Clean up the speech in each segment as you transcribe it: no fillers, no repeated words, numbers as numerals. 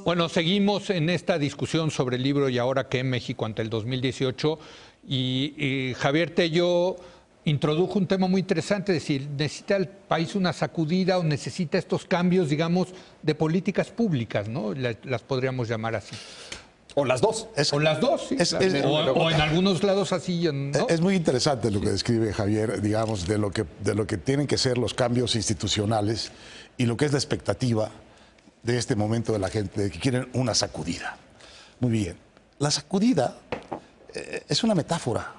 Bueno, seguimos en esta discusión sobre el libro Y ahora qué, México ante el 2018 y Javier Tello introdujo un tema muy interesante, es decir, necesita el país una sacudida o necesita estos cambios, digamos, de políticas públicas, ¿no? Las podríamos llamar así. O las dos. O las dos, sí. Claro. O en algunos lados así, ¿no? Es muy interesante lo que describe Javier, digamos, de lo que tienen que ser los cambios institucionales y lo que es la expectativa de este momento de la gente, de que quieren una sacudida. Muy bien. La sacudida es una metáfora.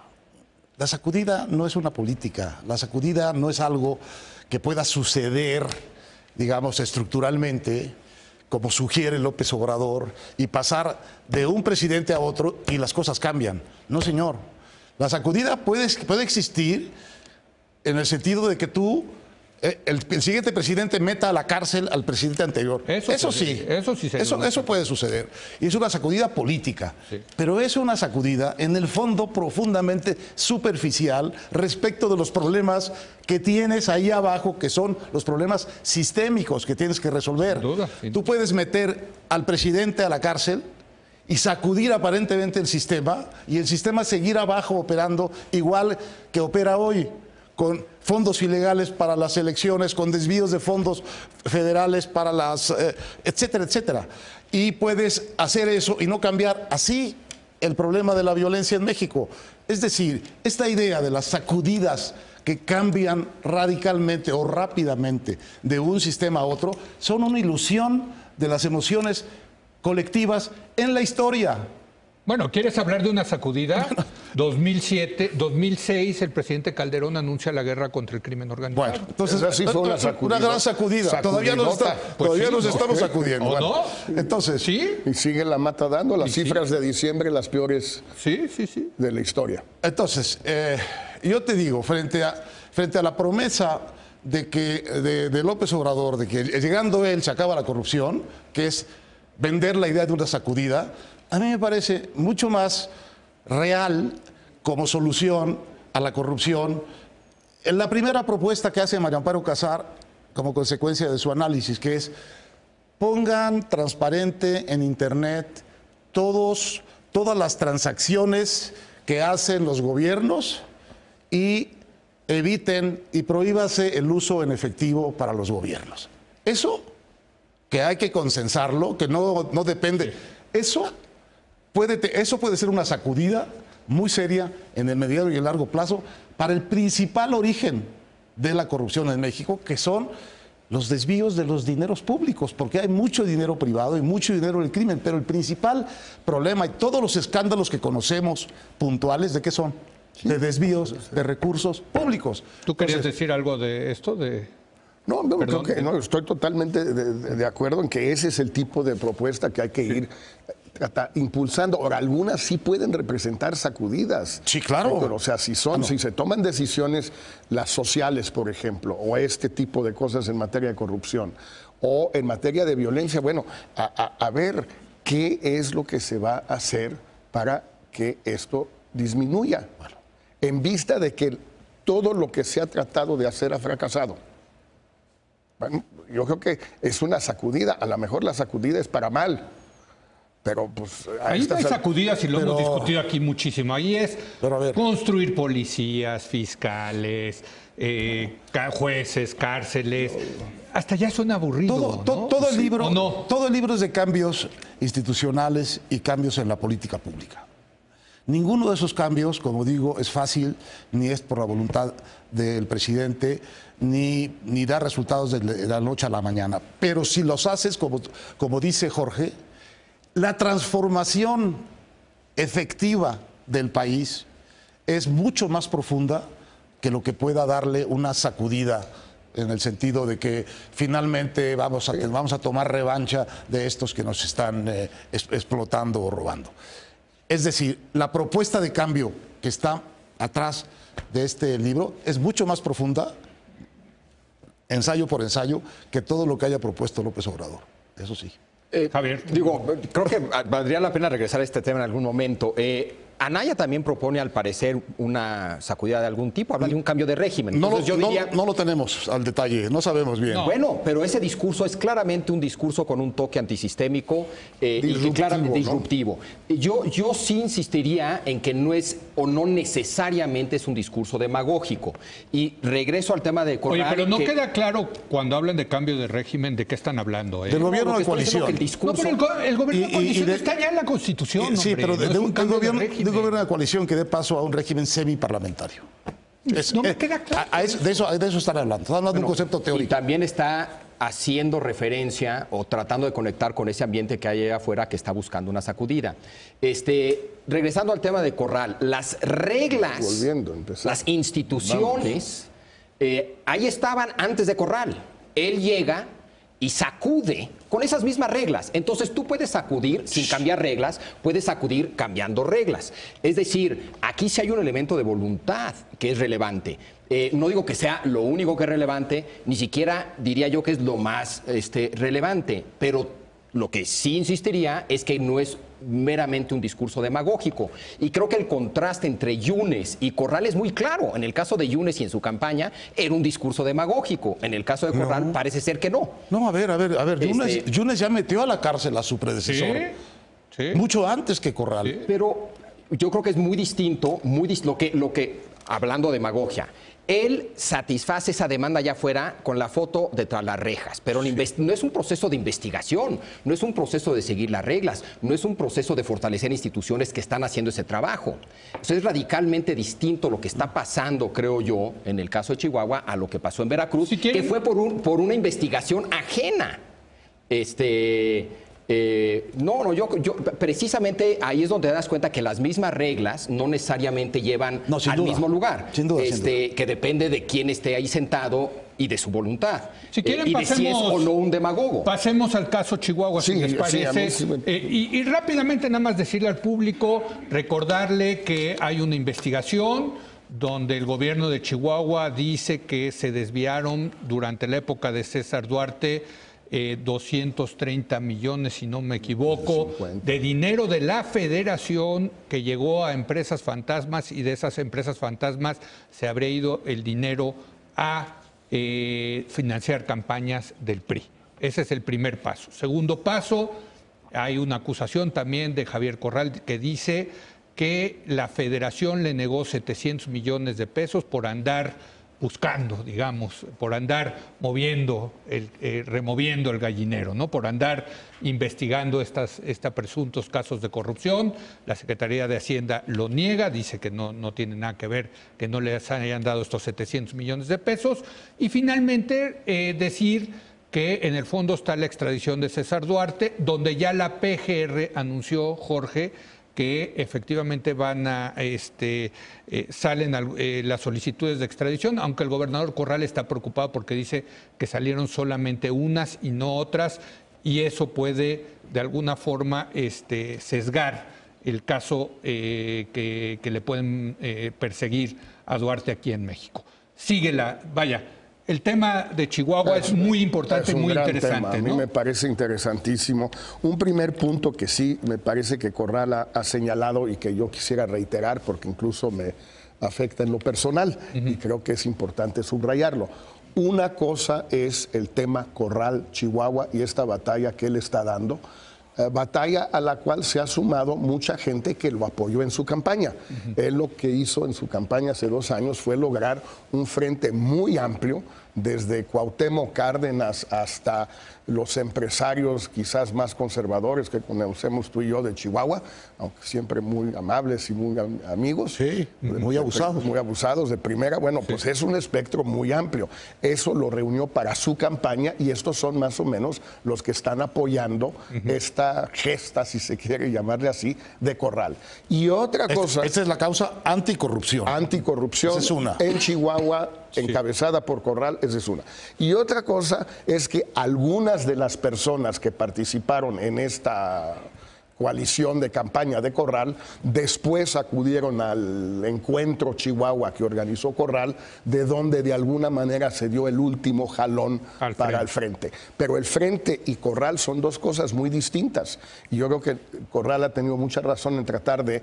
La sacudida no es una política. La sacudida no es algo que pueda suceder, digamos, estructuralmente, como sugiere López Obrador, y pasar de un presidente a otro y las cosas cambian. No, señor. La sacudida puede existir en el sentido de que tú, el siguiente presidente meta a la cárcel al presidente anterior. Eso sí. Eso puede suceder. Y es una sacudida política. Sí. Pero es una sacudida, en el fondo, profundamente superficial respecto de los problemas que tienes ahí abajo, que son los problemas sistémicos que tienes que resolver. Sin duda. Tú puedes meter al presidente a la cárcel y sacudir aparentemente el sistema, y el sistema seguir abajo operando igual que opera hoy, con fondos ilegales para las elecciones, con desvíos de fondos federales para las, etcétera, etcétera. Y puedes hacer eso y no cambiar así el problema de la violencia en México. Es decir, esta idea de las sacudidas que cambian radicalmente o rápidamente de un sistema a otro son una ilusión de las emociones colectivas en la historia. Bueno, ¿quieres hablar de una sacudida? 2006, el presidente Calderón anuncia la guerra contra el crimen organizado. Bueno, entonces así fue una gran sacudida. Todavía nos estamos sacudiendo. ¿O no? Entonces, ¿sí? Y sigue la mata dando las cifras de diciembre, las peores de la historia. Entonces, yo te digo, frente a la promesa de López Obrador, de que llegando él se acaba la corrupción, que es vender la idea de una sacudida, a mí me parece mucho más real como solución a la corrupción en la primera propuesta que hace María Amparo Casar como consecuencia de su análisis, que es: pongan transparente en Internet todas las transacciones que hacen los gobiernos y eviten y prohíbase el uso en efectivo para los gobiernos. Eso, que hay que consensarlo, que no depende, eso puede ser una sacudida muy seria en el mediano y el largo plazo para el principal origen de la corrupción en México, que son los desvíos de los dineros públicos, porque hay mucho dinero privado y mucho dinero del crimen, pero el principal problema y todos los escándalos que conocemos puntuales, ¿de qué son? Sí. De desvíos de recursos públicos. ¿Tú querías decir algo de esto? No, creo que no, estoy totalmente de acuerdo en que ese es el tipo de propuesta que hay que ir impulsando. Ahora, algunas sí pueden representar sacudidas. Sí, claro. Pero, o sea, si se toman decisiones, las sociales, por ejemplo, o este tipo de cosas en materia de corrupción, o en materia de violencia, bueno, a ver qué es lo que se va a hacer para que esto disminuya. Bueno, en vista de que todo lo que se ha tratado de hacer ha fracasado. Bueno, yo creo que es una sacudida. A lo mejor la sacudida es para mal. Pero pues ahí no hay sacudidas y lo hemos discutido aquí muchísimo. Ahí es construir policías, fiscales, jueces, cárceles. Hasta ya suena aburrido. Todo el libro es de cambios institucionales y cambios en la política pública. Ninguno de esos cambios, como digo, es fácil, ni es por la voluntad del presidente, ni da resultados de la noche a la mañana. Pero si los haces, como dice Jorge, la transformación efectiva del país es mucho más profunda que lo que pueda darle una sacudida, en el sentido de que finalmente vamos a tomar revancha de estos que nos están explotando o robando. Es decir, la propuesta de cambio que está atrás de este libro es mucho más profunda, ensayo por ensayo, que todo lo que haya propuesto López Obrador. Eso sí. Javier. Digo, creo que valdría la pena regresar a este tema en algún momento. Anaya también propone, al parecer, una sacudida de algún tipo, habla de un cambio de régimen. No, Entonces, no lo tenemos al detalle, no sabemos bien. No. Bueno, pero ese discurso es claramente un discurso con un toque antisistémico y que claramente disruptivo. Yo sí insistiría en que no es o no necesariamente es un discurso demagógico. Y regreso al tema de Corral. Oye, pero no queda claro cuando hablan de cambio de régimen de qué están hablando. Del gobierno de coalición. El discurso... No, pero el gobierno de coalición está ya en la Constitución. Sí, hombre, pero no es de un un cambio gobierno régimen. de coalición que dé paso a un régimen semiparlamentario. No me queda claro. De eso están hablando. Están hablando de un concepto Y teórico. también está haciendo referencia o tratando de conectar con ese ambiente que hay allá afuera que está buscando una sacudida. Regresando al tema de Corral, las reglas, Volviendo a empezar. las instituciones, ahí estaban antes de Corral. Él llega y sacude con esas mismas reglas. Entonces tú puedes sacudir sin cambiar reglas, puedes sacudir cambiando reglas. Es decir, aquí sí hay un elemento de voluntad que es relevante. No digo que sea lo único que es relevante, ni siquiera diría yo que es lo más relevante, pero lo que sí insistiría es que no es meramente un discurso demagógico. Y creo que el contraste entre Yunes y Corral es muy claro. En el caso de Yunes y en su campaña era un discurso demagógico. En el caso de Corral parece ser que no. No, a ver, Yunes ya metió a la cárcel a su predecesor. Sí. Mucho antes que Corral. Sí. Pero yo creo que es muy distinto, lo que hablando de demagogia, él satisface esa demanda allá afuera con la foto detrás de las rejas, pero no es un proceso de investigación, no es un proceso de seguir las reglas, no es un proceso de fortalecer instituciones que están haciendo ese trabajo. Eso es radicalmente distinto lo que está pasando, creo yo, en el caso de Chihuahua, a lo que pasó en Veracruz, que fue por una investigación ajena. Yo precisamente ahí es donde te das cuenta que las mismas reglas no necesariamente llevan al mismo lugar. Sin duda. Que depende de quién esté ahí sentado y de su voluntad. Si quieren, y de si es o no un demagogo. Pasemos al caso Chihuahua, si les parece. Y rápidamente nada más decirle al público, recordarle que hay una investigación donde el gobierno de Chihuahua dice que se desviaron durante la época de César Duarte 230 millones, si no me equivoco, de dinero de la federación que llegó a empresas fantasmas, y de esas empresas fantasmas se habría ido el dinero a financiar campañas del PRI. Ese es el primer paso. Segundo paso, hay una acusación también de Javier Corral que dice que la federación le negó 700 millones de pesos por andar buscando, digamos, por andar removiendo el gallinero, ¿no? Por andar investigando estos presuntos casos de corrupción. La Secretaría de Hacienda lo niega, dice que no tiene nada que ver, que no les hayan dado estos 700 millones de pesos. Y finalmente decir que en el fondo está la extradición de César Duarte, donde ya la PGR anunció, Jorge, que efectivamente salen las solicitudes de extradición, aunque el gobernador Corral está preocupado porque dice que salieron solamente unas y no otras, y eso puede de alguna forma sesgar el caso que le pueden perseguir a Duarte aquí en México. El tema de Chihuahua es muy importante, muy interesante. A mí me parece interesantísimo. Un primer punto que sí me parece que Corral ha señalado y que yo quisiera reiterar porque incluso me afecta en lo personal y creo que es importante subrayarlo. Una cosa es el tema Corral-Chihuahua y esta batalla que él está dando. Batalla a la cual se ha sumado mucha gente que lo apoyó en su campaña. Él lo que hizo en su campaña hace 2 años fue lograr un frente muy amplio, desde Cuauhtémoc Cárdenas hasta los empresarios quizás más conservadores que conocemos tú y yo de Chihuahua, aunque siempre muy amables y muy amigos. Sí, muy abusados. Muy abusados de primera. Bueno, pues es un espectro muy amplio. Eso lo reunió para su campaña y estos son más o menos los que están apoyando esta gesta, si se quiere llamarle así, de Corral. Y otra cosa... Esta es la causa anticorrupción. Anticorrupción. Esa es una. En Chihuahua, encabezada por Corral, esa es una. Y otra cosa es que algunas de las personas que participaron en esta coalición de campaña de Corral, después acudieron al encuentro Chihuahua que organizó Corral, de donde de alguna manera se dio el último jalón para el frente. Pero el frente y Corral son dos cosas muy distintas. Y yo creo que Corral ha tenido mucha razón en tratar de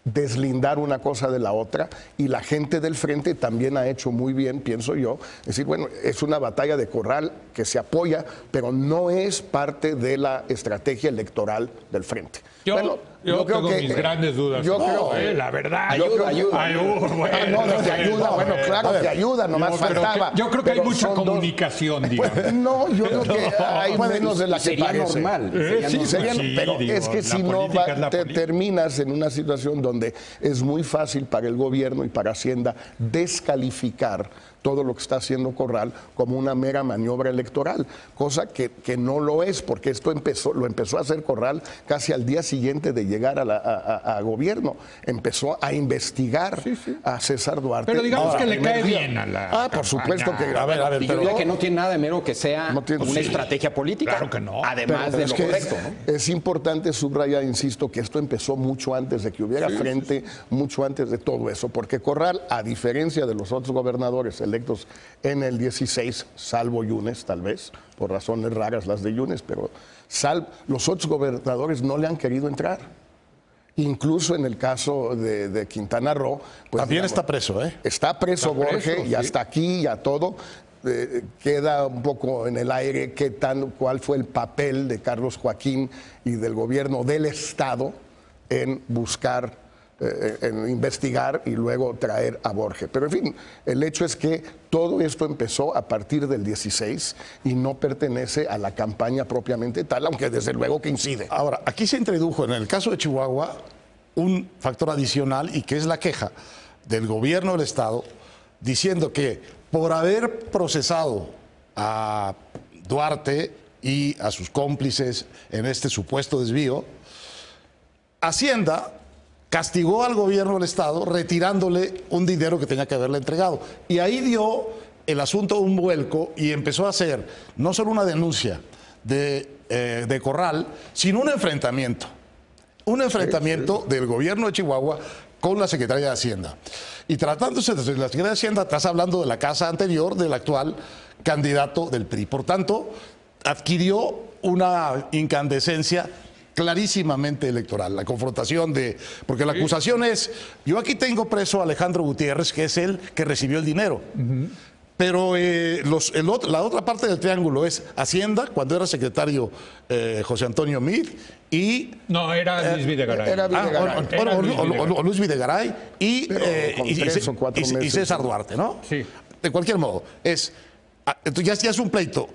deslindar una cosa de la otra, y la gente del frente también ha hecho muy bien, pienso yo, decir, bueno, es una batalla de corral que se apoya, pero no es parte de la estrategia electoral del frente. Yo creo tengo que mis grandes dudas. yo creo la verdad. Ayuda. te ayuda, bueno, claro, te ayuda, nomás faltaba. Yo creo que hay Pero mucha son dos. comunicación, digamos. Pues, no, yo creo que hay menos de la que Sería parece. normal. Sí, Sería- sí, pero digo, es que la si no política es la te política. terminas en una situación donde es muy fácil para el gobierno y para Hacienda descalificar todo lo que está haciendo Corral como una mera maniobra electoral, cosa que no lo es, porque esto lo empezó a hacer Corral casi al día siguiente de llegar a gobierno. Empezó a investigar a César Duarte. Pero digamos Ahora, que le primer cae día. bien a la por campaña. supuesto que... A ver, Y yo diría que no tiene nada de mero que sea No tiene- una sí. estrategia política. Claro que no. Además Pero de es lo que correcto, ¿no? es importante subrayar, insisto, que esto empezó mucho antes de que hubiera frente, mucho antes de todo eso, porque Corral, a diferencia de los otros gobernadores electos en el 16, salvo Yunes, tal vez, por razones raras las de Yunes, pero los otros gobernadores no le han querido entrar. Incluso en el caso de Quintana Roo, pues También digamos, está preso, ¿eh? Está preso Está preso, Borges, y sí. hasta aquí ya todo. Queda un poco en el aire cuál fue el papel de Carlos Joaquín y del gobierno del Estado en buscar, en investigar y luego traer a Borges. Pero en fin, el hecho es que todo esto empezó a partir del 16 y no pertenece a la campaña propiamente tal, aunque desde luego que incide. Ahora, aquí se introdujo en el caso de Chihuahua un factor adicional, y que es la queja del gobierno del Estado diciendo que por haber procesado a Duarte y a sus cómplices en este supuesto desvío, Hacienda castigó al gobierno del Estado retirándole un dinero que tenía que haberle entregado. Y ahí dio el asunto un vuelco y empezó a hacer no solo una denuncia de Corral, sino un enfrentamiento. Un enfrentamiento del gobierno de Chihuahua con la Secretaría de Hacienda. Y tratándose de la Secretaría de Hacienda, estás hablando de la casa anterior del actual candidato del PRI. Por tanto, adquirió una incandescencia clarísimamente electoral. La confrontación porque la acusación es, yo aquí tengo preso a Alejandro Gutiérrez, que es el que recibió el dinero. Pero la otra parte del triángulo es Hacienda, cuando era secretario José Antonio Meade, y... No, era Luis Videgaray. Era Videgaray. O Luis Videgaray y, con 3 o 4 y meses. César Duarte, ¿no? Sí. De cualquier modo, entonces ya es un pleito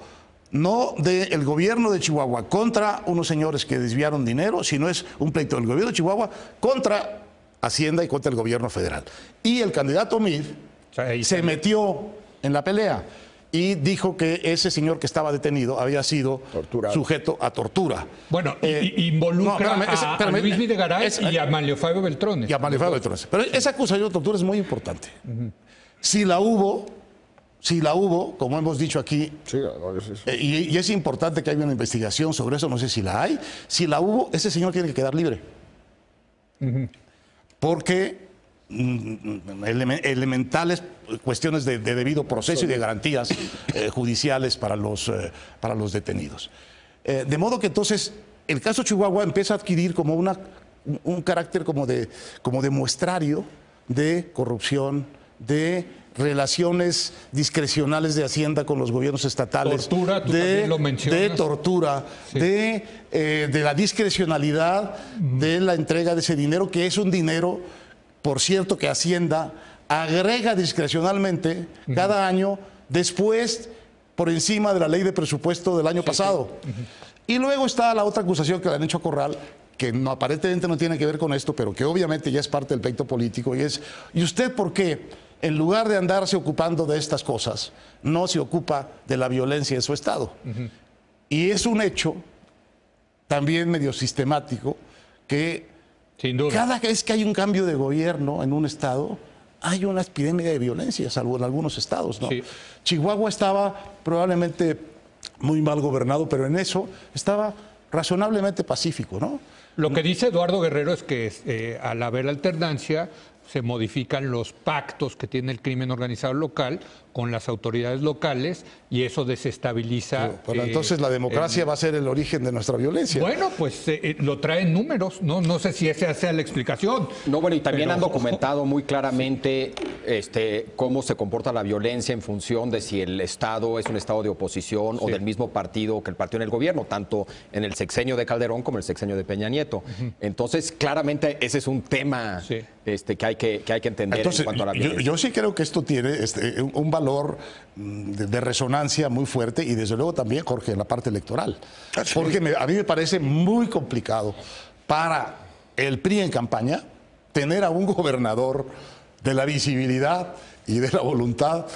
no del gobierno de Chihuahua contra unos señores que desviaron dinero, sino es un pleito del gobierno de Chihuahua contra Hacienda y contra el gobierno federal. Y el candidato Meade Ahí se metió en la pelea y dijo que ese señor que estaba detenido había sido Torturado. sujeto a tortura. Bueno, involucra a Luis Videgaray y a Manlio Fabio Beltrones. Y a Manlio Fabio Beltrones. Pero esa acusación de tortura es muy importante. Si la hubo, como hemos dicho aquí, Sí, no, es eso. y es importante que haya una investigación sobre eso, no sé si la hay. Si la hubo, ese señor tiene que quedar libre. Porque elementales cuestiones de debido proceso y de garantías judiciales para los detenidos. De modo que entonces el caso Chihuahua empieza a adquirir como un carácter como de muestrario de corrupción, de relaciones discrecionales de Hacienda con los gobiernos estatales, Tortura, tú también lo mencionas. de tortura, Sí. de la discrecionalidad de la entrega de ese dinero, que es un dinero, por cierto, que Hacienda agrega discrecionalmente cada año después por encima de la ley de presupuesto del año pasado. Y luego está la otra acusación que le han hecho a Corral, que aparentemente no tiene que ver con esto, pero que obviamente ya es parte del pleito político, y es, ¿y usted por qué, en lugar de andarse ocupando de estas cosas, no se ocupa de la violencia de su Estado? Y es un hecho también medio sistemático que Sin duda. cada vez que hay un cambio de gobierno en un Estado, hay una epidemia de violencia, salvo en algunos estados, ¿no? Sí. Chihuahua estaba probablemente muy mal gobernado, pero en eso estaba razonablemente pacífico, ¿no? Lo que dice Eduardo Guerrero es que al haber alternancia se modifican los pactos que tiene el crimen organizado local con las autoridades locales y eso desestabiliza. Pero entonces la democracia va a ser el origen de nuestra violencia. Bueno, pues lo traen números, no sé si esa sea la explicación. No, bueno, y también han documentado muy claramente cómo se comporta la violencia en función de si el Estado es un Estado de oposición o del mismo partido que el partido en el gobierno, tanto en el sexenio de Calderón como en el sexenio de Peña Nieto. Entonces, claramente ese es un tema que hay que entender. Entonces, en cuanto a la violencia. Yo sí creo que esto tiene un valor de resonancia muy fuerte y desde luego también, Jorge, en la parte electoral. Porque a mí me parece muy complicado para el PRI en campaña tener a un gobernador de la visibilidad y de la voluntad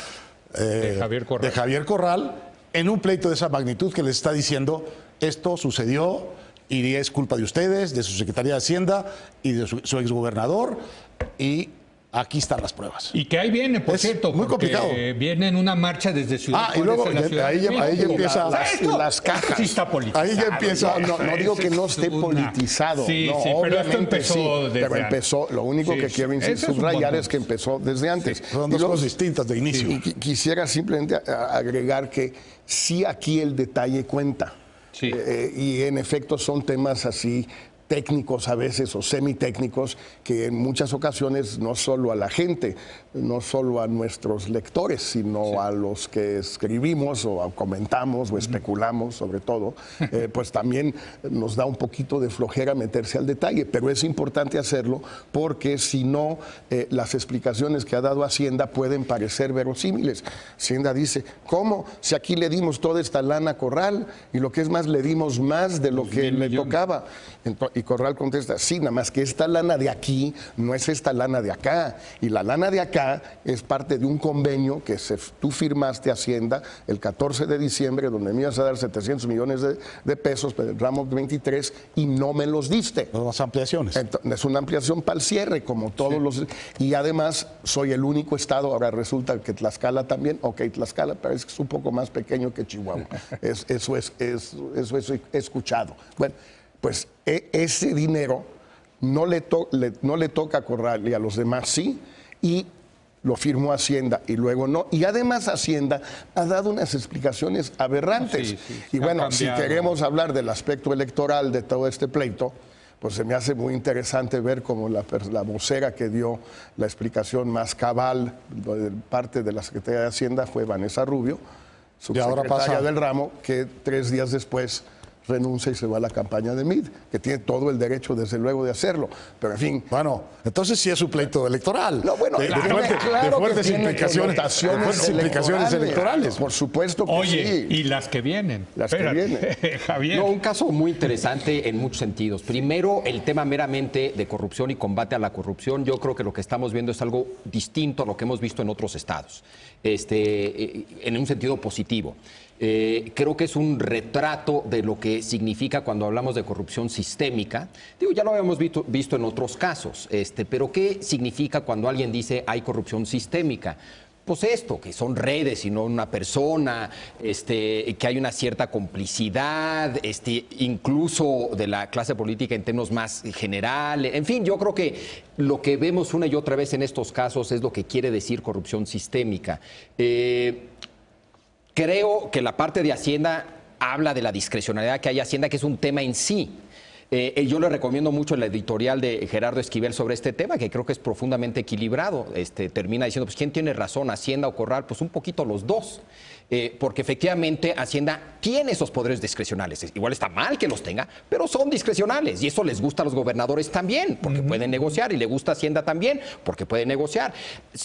de Javier Corral en un pleito de esa magnitud que les está diciendo esto sucedió y es culpa de ustedes, de su Secretaría de Hacienda y de su exgobernador y aquí están las pruebas. Y que ahí viene, por cierto, muy complicado. Viene en una marcha desde Ciudad y luego ahí ya empieza las cajas. Sí está politizado. Ahí ya empieza. No digo que no esté politizado. Sí, no, sí, pero esto empezó desde pero empezó, lo único que quiero subrayar es que empezó desde antes. Sí, son dos cosas distintas de inicio. Y quisiera simplemente agregar que sí aquí el detalle cuenta. Sí. Y en efecto son temas así técnicos a veces o semitécnicos que en muchas ocasiones no solo a la gente, no solo a nuestros lectores, sino a los que escribimos o comentamos o especulamos sobre todo, pues también nos da un poquito de flojera meterse al detalle, pero es importante hacerlo porque si no, las explicaciones que ha dado Hacienda pueden parecer verosímiles. Hacienda dice, ¿cómo? Si aquí le dimos toda esta lana a Corral y lo que es más, le dimos más de lo que le tocaba. Y Corral contesta, sí, nada más que esta lana de aquí no es esta lana de acá. Y la lana de acá es parte de un convenio que tú firmaste, Hacienda, el 14 de diciembre, donde me ibas a dar 700 millones de pesos para el ramo 23 y no me los diste. Las ampliaciones. Entonces, es una ampliación para el cierre, como todos los... Y además, soy el único estado, ahora resulta que Tlaxcala también, Tlaxcala parece que es un poco más pequeño que Chihuahua. Eso he escuchado. Bueno, pues ese dinero no le toca a Corral y a los demás sí, y lo firmó Hacienda y luego no. Y además Hacienda ha dado unas explicaciones aberrantes. Y bueno, si queremos hablar del aspecto electoral de todo este pleito, pues se me hace muy interesante ver cómo la vocera que dio la explicación más cabal de parte de la Secretaría de Hacienda fue Vanessa Rubio, subsecretaria del ramo, que 3 días después renuncia y se va a la campaña de Mid, que tiene todo el derecho, desde luego, de hacerlo. Pero, en fin... Bueno, entonces sí es un pleito electoral. No, bueno, de fuertes implicaciones electorales. Por supuesto que Oye, sí. y las que vienen. Javier. No, un caso muy interesante en muchos sentidos. Primero, el tema meramente de corrupción y combate a la corrupción. Yo creo que lo que estamos viendo es algo distinto a lo que hemos visto en otros estados, en un sentido positivo. Creo que es un retrato de lo que significa cuando hablamos de corrupción sistémica. Digo, ya lo habíamos visto en otros casos, pero ¿qué significa cuando alguien dice hay corrupción sistémica? Pues esto, que son redes y no una persona, que hay una cierta complicidad, incluso de la clase política en términos más generales. En fin, yo creo que lo que vemos una y otra vez en estos casos es lo que quiere decir corrupción sistémica. Creo que la parte de Hacienda habla de la discrecionalidad que hay en Hacienda, que es un tema en sí. Yo le recomiendo mucho el editorial de Gerardo Esquivel sobre este tema, que creo que es profundamente equilibrado. Termina diciendo, pues, ¿quién tiene razón, Hacienda o Corral? Pues un poquito los dos. Porque efectivamente Hacienda tiene esos poderes discrecionales. Igual está mal que los tenga, pero son discrecionales. Y eso les gusta a los gobernadores también, porque pueden negociar. Y le gusta a Hacienda también, porque puede negociar.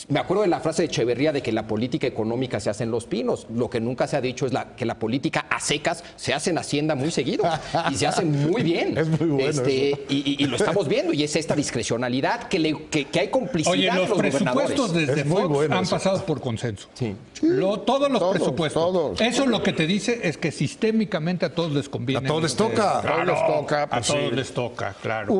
Me acuerdo de la frase de Echeverría de que la política económica se hace en Los Pinos. Lo que nunca se ha dicho es que la política a secas se hace en Hacienda muy seguido. Y se hace muy bien. Es muy bueno y lo estamos viendo. Y es esta discrecionalidad que hay complicidad. Oye, los presupuestos desde Fox han pasado por consenso. Sí. Todos los presupuestos. Todos. Eso lo que te dice es que sistémicamente a todos les conviene. A todos les toca. A todos les toca, claro.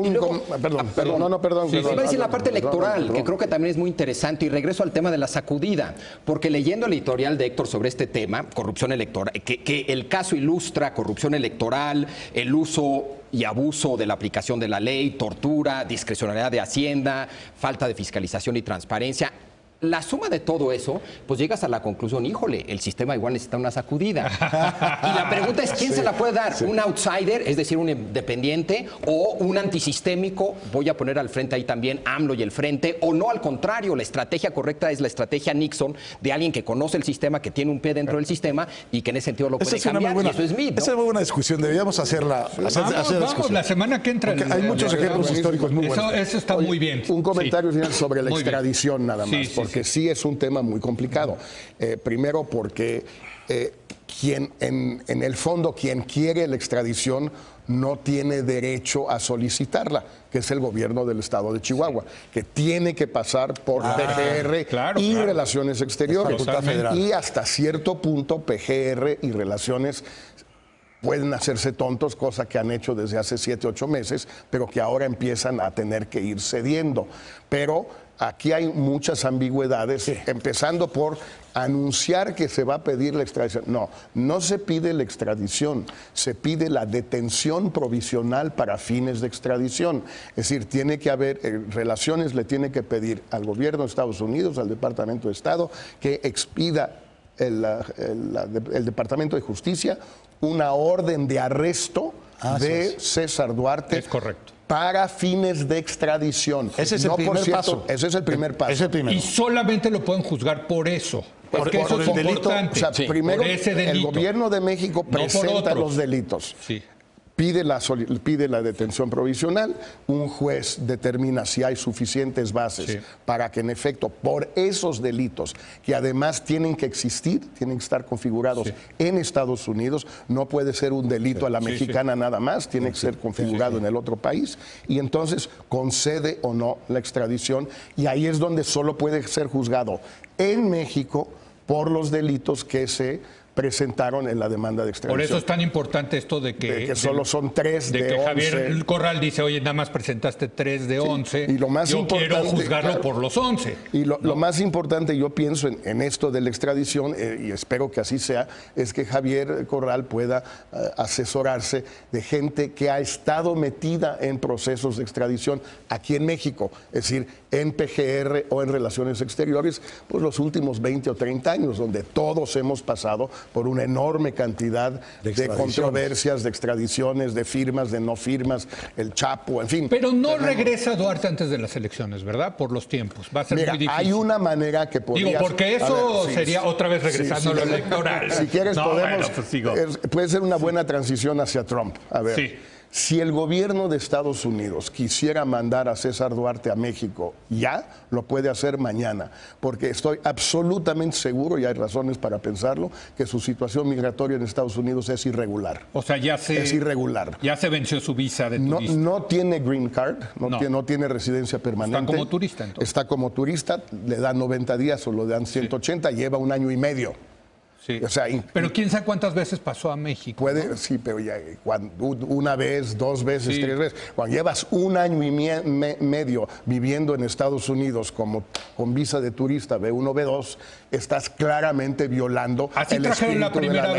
Perdón. Sí, iba a decir la parte electoral, que creo que también es muy interesante, y regreso al tema de la sacudida, porque leyendo el editorial de Héctor sobre este tema, corrupción electoral, que el caso ilustra corrupción electoral, el uso y abuso de la aplicación de la ley, tortura, discrecionalidad de Hacienda, falta de fiscalización y transparencia. La suma de todo eso, pues llegas a la conclusión, híjole, el sistema igual necesita una sacudida. Y la pregunta es, ¿quién se la puede dar? ¿Un outsider, es decir, un independiente, o un antisistémico? Voy a poner al frente ahí también AMLO y el Frente, o no, al contrario, la estrategia correcta es la estrategia Nixon, de alguien que conoce el sistema, que tiene un pie dentro del sistema y que en ese sentido lo puede cambiar. Y eso es Smith, ¿no? Esa es muy buena discusión, deberíamos hacerla. Vamos, la semana que entra. Hay muchos ejemplos históricos muy buenos. Eso está muy bien. Un comentario final sobre la extradición nada más, porque sí es un tema muy complicado. Primero porque en el fondo quien quiere la extradición no tiene derecho a solicitarla, que es el gobierno del estado de Chihuahua, que tiene que pasar por PGR y Relaciones Exteriores. Y hasta cierto punto PGR y Relaciones pueden hacerse tontos, cosa que han hecho desde hace 7, 8 meses, pero que ahora empiezan a tener que ir cediendo. Pero aquí hay muchas ambigüedades, empezando por anunciar que se va a pedir la extradición. No, no se pide la extradición, se pide la detención provisional para fines de extradición. Es decir, tiene que haber, Relaciones le tiene que pedir al gobierno de Estados Unidos, al Departamento de Estado, que expida el Departamento de Justicia una orden de arresto de César Duarte. Es correcto. Para fines de extradición. Ese es el primer paso. Ese es el primer paso. Es el primero. Y solamente lo pueden juzgar por eso. Porque eso es el delito. importante. O sea, primero, por ese delito. el gobierno de México presenta los delitos. Sí. Pide la detención provisional, un juez determina si hay suficientes bases para que en efecto por esos delitos, que además tienen que existir, tienen que estar configurados en Estados Unidos, no puede ser un delito a la mexicana nada más, tiene que ser configurado en el otro país, y entonces concede o no la extradición, y ahí es donde solo puede ser juzgado en México por los delitos que se presentaron en la demanda de extradición. Por eso es tan importante esto de que solo son 3 de 11. De que Javier Corral dice, oye, nada más presentaste 3 de 11, y lo más yo importante, quiero juzgarlo por los 11. Y lo más importante, yo pienso en esto de la extradición, y espero que así sea, es que Javier Corral pueda asesorarse de gente que ha estado metida en procesos de extradición aquí en México, es decir, en PGR o en Relaciones Exteriores, pues los últimos 20 o 30 años, donde todos hemos pasado por una enorme cantidad de controversias, de extradiciones, de firmas, de no firmas, el Chapo, en fin. Pero no regresa Duarte antes de las elecciones, ¿verdad? Por los tiempos. Va a ser muy difícil. Hay una manera que podría... Digo, porque eso sería otra vez regresando a lo electoral. Si quieres, puede ser una buena transición hacia Trump. A ver. Si el gobierno de Estados Unidos quisiera mandar a César Duarte a México ya, lo puede hacer mañana, porque estoy absolutamente seguro, y hay razones para pensarlo, que su situación migratoria en Estados Unidos es irregular. O sea, es irregular. Ya se venció su visa de turista. No tiene green card, no tiene residencia permanente. Está como turista, entonces. Está como turista, le dan 90 días o le dan 180, lleva 1 año y medio. Sí. O sea, pero quién sabe cuántas veces pasó a México. Puede, sí, pero ya una vez, 2 veces, 3 veces. Cuando llevas 1 año y medio viviendo en Estados Unidos con visa de turista B1, B2, estás claramente violando Así el trajeron la espíritu primera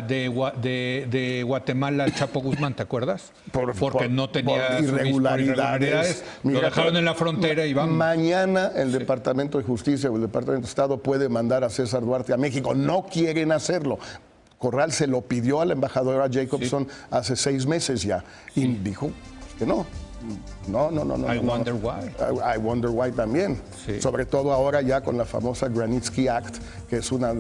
de vez de Guatemala al Chapo Guzmán, ¿te acuerdas? Porque no tenía por irregularidades. Lo dejaron en la frontera y vamos. Mañana el Departamento de Justicia o el Departamento de Estado puede mandar a César Duarte a México. No quieren hacerlo. Corral se lo pidió a la embajadora Jacobson hace 6 meses ya y dijo que no. No. I wonder why. I wonder why también. Sí. Sobre todo ahora ya con la famosa Granitsky Act, que es una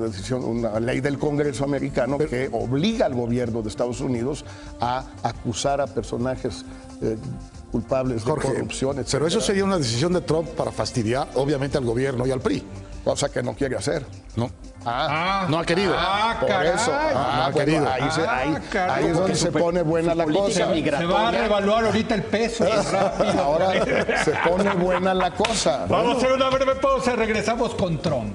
ley del Congreso americano que obliga al gobierno de Estados Unidos a acusar a personajes culpables de corrupción, etc. Pero eso sería una decisión de Trump para fastidiar, obviamente, al gobierno y al PRI. Cosa que no quiere hacer. No. No ha querido. Por eso. No ha querido. Ahí es donde se pone buena la cosa. Se va a revaluar ahorita el peso. Ahora se pone buena la cosa. Vamos a hacer una breve pausa. Regresamos con Trump.